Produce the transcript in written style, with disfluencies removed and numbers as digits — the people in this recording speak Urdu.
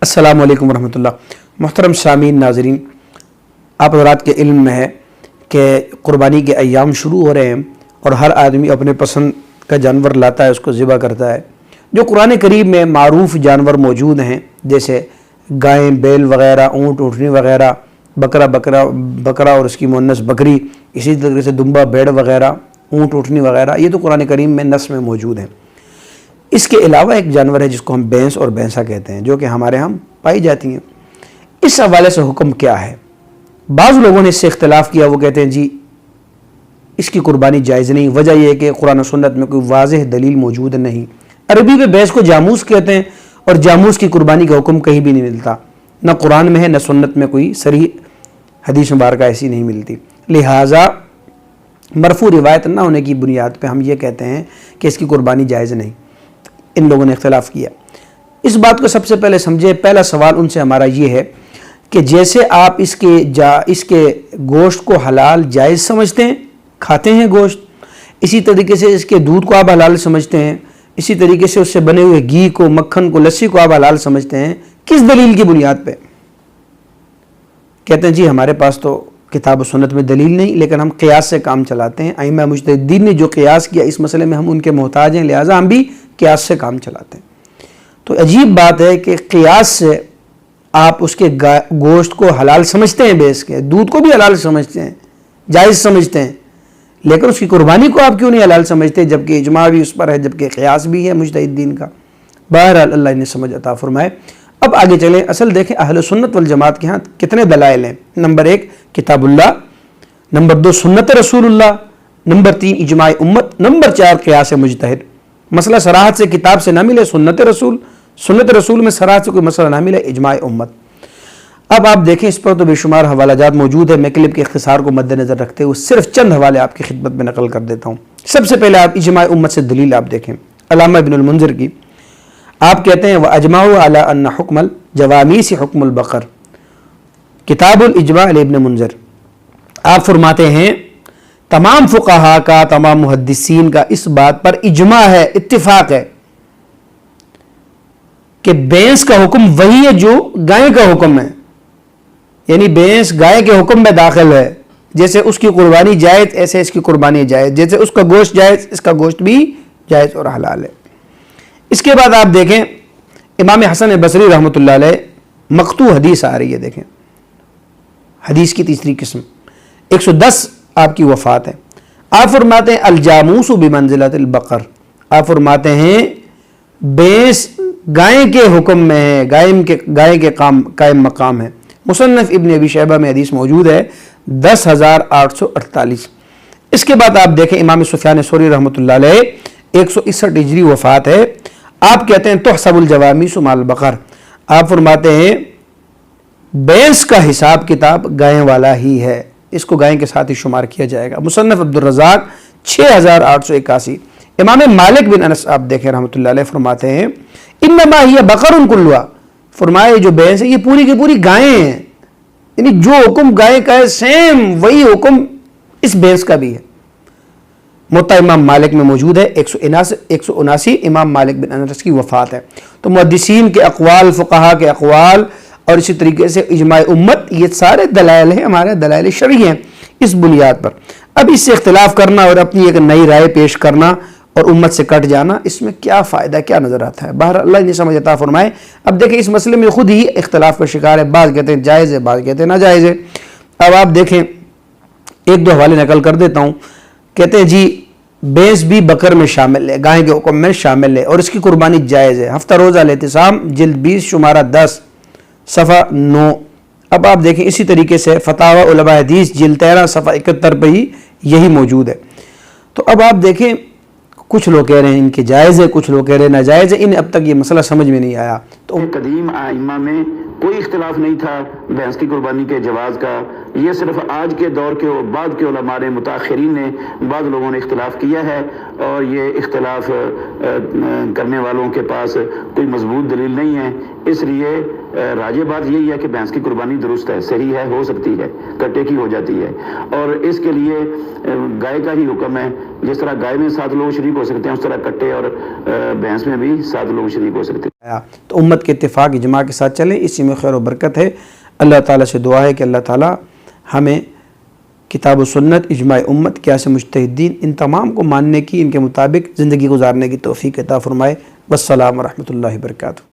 السلام علیکم ورحمۃ اللہ۔ محترم سامعین ناظرین، آپ حضرات کے علم میں ہے کہ قربانی کے ایام شروع ہو رہے ہیں اور ہر آدمی اپنے پسند کا جانور لاتا ہے، اس کو ذبح کرتا ہے۔ جو قرآن کریم میں معروف جانور موجود ہیں جیسے گائیں، بیل وغیرہ، اونٹ، اونٹنی وغیرہ، بکرا اور اس کی مؤنث بکری، اسی طریقے سے دمبا، بھیڑ وغیرہ، اونٹ، اونٹنی وغیرہ، یہ تو قرآن کریم میں نص میں موجود ہیں۔ اس کے علاوہ ایک جانور ہے جس کو ہم بھینس اور بھینسا کہتے ہیں، جو کہ ہمارے ہم پائی جاتی ہیں۔ اس حوالے سے حکم کیا ہے؟ بعض لوگوں نے اس سے اختلاف کیا، وہ کہتے ہیں جی اس کی قربانی جائز نہیں۔ وجہ یہ ہے کہ قرآن و سنت میں کوئی واضح دلیل موجود نہیں۔ عربی میں بھینس کو جاموس کہتے ہیں اور جاموس کی قربانی کا حکم کہیں بھی نہیں ملتا، نہ قرآن میں ہے نہ سنت میں کوئی صریح حدیث مبارکہ ایسی نہیں ملتی۔ لہٰذا مرفوع روایت نہ ہونے کی بنیاد پہ ہم یہ کہتے ہیں کہ اس کی قربانی جائز نہیں۔ ان لوگوں نے اختلاف کیا۔ اس بات کو سب سے پہلے سمجھے، پہلا سوال ان سے ہمارا یہ ہے کہ جیسے آپ اس کے گوشت کو حلال جائز سمجھتے ہیں، کھاتے ہیں گوشت، اسی طریقے سے اس کے دودھ کو آپ حلال سمجھتے ہیں، اسی طریقے سے اس سے بنے ہوئے گھی کو، مکھن کو، لسی کو آپ حلال سمجھتے ہیں، کس دلیل کی بنیاد پہ؟ کہتے ہیں جی ہمارے پاس تو کتاب و سنت میں دلیل نہیں، لیکن ہم قیاس سے کام چلاتے ہیں۔ ائمہ مجتہدین نے جو قیاس کیا اس مسئلے میں ہم ان کے محتاج ہیں، لہٰذا ہم بھی قیاس سے کام چلاتے ہیں۔ تو عجیب بات ہے کہ قیاس سے آپ اس کے گوشت کو حلال سمجھتے ہیں، بھینس کے دودھ کو بھی حلال سمجھتے ہیں، جائز سمجھتے ہیں، لیکن اس کی قربانی کو آپ کیوں نہیں حلال سمجھتے، جبکہ اجماع بھی اس پر ہے، جبکہ قیاس بھی ہے مجتہدین کا۔ بہرحال اللہ انہیں سمجھ عطا فرمائے۔ اب آگے چلیں۔ اصل دیکھیں اہل سنت والجماعت کے ہاں کتنے دلائل ہیں۔ نمبر 1 کتاب اللہ، نمبر 2 سنت رسول اللہ، نمبر 3 اجماع امت، نمبر 4 قیاس مجتہد۔ مسئلہ صراحت سے کتاب سے نہ ملے، سنت رسول میں صراحت سے کوئی مسئلہ نہ ملے، اجماع امت۔ اب آپ دیکھیں اس پر تو بے شمار حوالہ جات موجود ہے، میں کلپ کے اختصار کو مد نظر رکھتے ہوئے صرف چند حوالے آپ کی خدمت میں نقل کر دیتا ہوں۔ سب سے پہلے آپ اجماع امت سے دلیل آپ دیکھیں، علامہ ابن المنذر کی۔ آپ کہتے ہیں وَأَجْمَعُوا عَلَىٰ أَنَّ حُكْمَ الْجَوَامِيسِ حُكْمُ الْبَقَرِ، کتاب الاجماع ابن منذر۔ آپ فرماتے ہیں تمام فقہا کا، تمام محدثین کا اس بات پر اجماع ہے، اتفاق ہے کہ بھینس کا حکم وہی ہے جو گائے کا حکم ہے، یعنی بھینس گائے کے حکم میں داخل ہے۔ جیسے اس کی قربانی جائز، ایسے اس کی قربانی جائز، جیسے اس کا گوشت جائز، اس کا گوشت بھی جائز اور حلال ہے۔ اس کے بعد آپ دیکھیں امام حسن بصری رحمۃ اللہ علیہ مقطوع حدیث آ رہی ہے، دیکھیں حدیث کی تیسری قسم 110 آپ کی وفات ہے۔ آپ فرماتے ہیں الجاموس بمنزلۃ البقر، آپ فرماتے ہیں بھینس گائے کے حکم میں ہے، گائے کے قائم مقام ہے۔ مصنف ابن ابی شیبہ میں حدیث موجود ہے 10,848۔ اس کے بعد آپ دیکھیں امام سفیان ثوری رحمۃ اللہ علیہ 161 ہجری وفات ہے۔ آپ کہتے ہیں تحسب الجوامیس مع البقر، آپ فرماتے ہیں بھینس کا حساب کتاب گائے والا ہی ہے، اس کو گائے کے ساتھ ہی شمار کیا جائے گا۔ مصنف عبدالرزاق 6,881۔ امام مالک بن انس آپ دیکھیں رحمۃ اللہ علیہ فرماتے ہیں انما ہی بقر کلھا، فرمایا جو بھینس ہے یہ پوری کی پوری گائیں ہیں، یعنی جو حکم گائے کا ہے سیم وہی حکم اس بھینس کا بھی ہے۔ موطا امام مالک میں موجود ہے 179 امام مالک بن انس کی وفات ہے۔ تو محدثین کے اقوال، فقہا کے اقوال اور اسی طریقے سے اجماع امت، یہ سارے دلائل ہیں، ہمارے دلائل شرعی ہیں۔ اس بنیاد پر اب اس سے اختلاف کرنا اور اپنی ایک نئی رائے پیش کرنا اور امت سے کٹ جانا، اس میں کیا فائدہ، کیا نظر آتا ہے؟ بہرحال اللہ انہیں سمجھ عطا فرمائے۔ اب دیکھیں اس مسئلے میں خود ہی اختلاف کا شکار ہے، بعض کہتے ہیں جائز ہے، بعض کہتے ہیں ناجائز ہے۔ اب آپ دیکھیں ایک دو حوالے نقل کر دیتا ہوں۔ کہتے ہیں جی بھینس بھی بکر میں شامل ہے، گائے کے حکم میں شامل ہے اور اس کی قربانی جائز ہے۔ ہفتہ روزہ الاعتصام جلد 20 شمارہ 10 صفحہ 9۔ اب آپ دیکھیں اسی طریقے سے فتاوی علماء حدیث جلد 13 صفحہ 71 پہ ہی یہی موجود ہے۔ تو اب آپ دیکھیں کچھ لوگ کہہ رہے ہیں ان کے جائز ہے، کچھ لوگ کہہ رہے ہیں ناجائز ہے، انہیں اب تک یہ مسئلہ سمجھ میں نہیں آیا۔ تو قدیم ائمہ میں کوئی اختلاف نہیں تھا بھینس کی قربانی کے جواز کا، یہ صرف آج کے دور کے اور بعد کے علماء نے، متاخرین نے، بعض لوگوں نے اختلاف کیا ہے، اور یہ اختلاف کرنے والوں کے پاس کوئی مضبوط دلیل نہیں ہے۔ اس لیے راجح بات یہی ہے کہ بھینس کی قربانی درست ہے، صحیح ہے، ہو سکتی ہے، کٹے کی ہو جاتی ہے، اور اس کے لیے گائے کا ہی حکم ہے۔ جس طرح گائے میں 7 لوگ شریک ہو سکتے ہیں، اس طرح کٹے اور بھینس میں بھی 7 لوگ شریک ہو سکتے ہیں۔ تو امت کے اتفاق اجماع کے ساتھ چلیں، اسی میں خیر و برکت ہے۔ اللہ تعالیٰ سے دعا ہے کہ اللہ تعالیٰ ہمیں کتاب و سنت، اجماع امت، قیاس مجتہدین، ان تمام کو ماننے کی، ان کے مطابق زندگی گزارنے کی توفیق عطا فرمائے۔ والسلام ورحمۃ اللہ وبرکاتہ۔